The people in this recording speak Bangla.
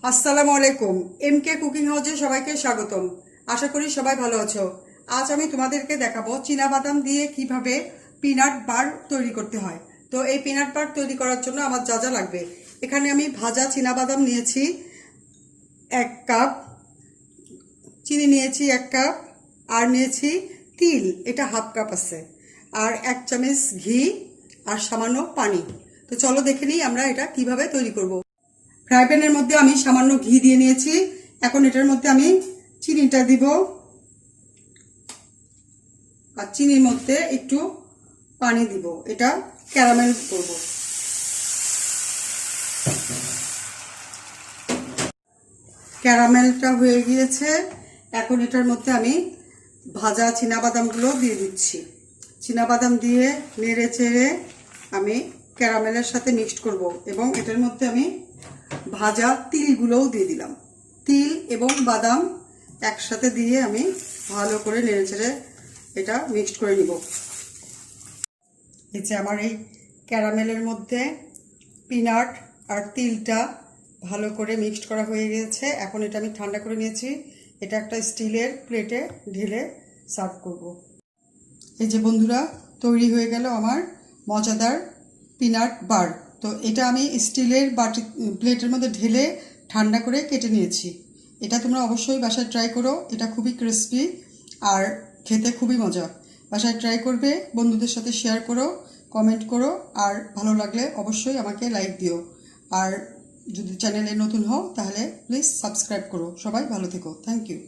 আসসালামুয়ালাইকুম এমকে কুকিং হাউসে সবাইকে স্বাগতম। আশা করি সবাই ভালো আছো। আজ আমি তোমাদেরকে দেখাবো চীনাবাদাম দিয়ে কিভাবে পিনাট বার তৈরি করতে হয়। তো এই পিনাট বার তৈরি করার জন্য আমার যা যা লাগবে, এখানে আমি ভাজা চীনাবাদাম নিয়েছি 1 কাপ, চিনি নিয়েছি 1 কাপ, আর নিয়েছি তিল, এটা হাফ কাপ আছে, আর 1 চামচ ঘি আর সামান্য পানি। তো চলো দেখে নিই আমরা এটা কিভাবে তৈরি করব। ফ্রাই প্যানের মধ্যে আমি সামান্য ঘি দিয়ে নিয়েছি। এখন এটার মধ্যে আমি চিনিটা দিব, আর চিনির মধ্যে একটু পানি দিব, এটা ক্যারামেল করব। ক্যারামেলটা হয়ে গিয়েছে। এখন এটার মধ্যে আমি ভাজা চীনাবাদামগুলো দিয়ে দিচ্ছি। চীনাবাদাম দিয়ে নেড়ে চেড়ে আমি ক্যারামেলের সাথে মিক্সড করব, এবং এটার মধ্যে আমি ভাজা তিলগুলোও দিয়ে দিলাম। তিল এবং বাদাম একসাথে দিয়ে আমি ভালো করে নেড়েচেড়ে এটা মিক্সড করে নিব। এই যে আমার এই ক্যারামেলের মধ্যে পিনাট আর তিলটা ভালো করে মিক্সড করা হয়ে গেছে। এখন এটা আমি ঠান্ডা করে নিয়েছি। এটা একটা স্টিলের প্লেটে ঢেলে সার্ভ করব। এই যে বন্ধুরা, তৈরি হয়ে গেল আমার মজাদার পিনাট বার। তো এটা আমি স্টিলের প্লেটের মধ্যে ঢেলে ঠান্ডা করে কেটে নিয়েছি। এটা তোমরা অবশ্যই বাসায় ট্রাই করো। এটা খুবই ক্রিস্পি আর খেতে খুবই মজা। বাসায় ট্রাই করবে, বন্ধুদের সাথে শেয়ার করো, কমেন্ট করো, আর ভালো লাগলে অবশ্যই আমাকে লাইক দিও। আর যদি চ্যানেলে নতুন হও তাহলে প্লিজ সাবস্ক্রাইব করো। সবাই ভালো থেকো। Thank you.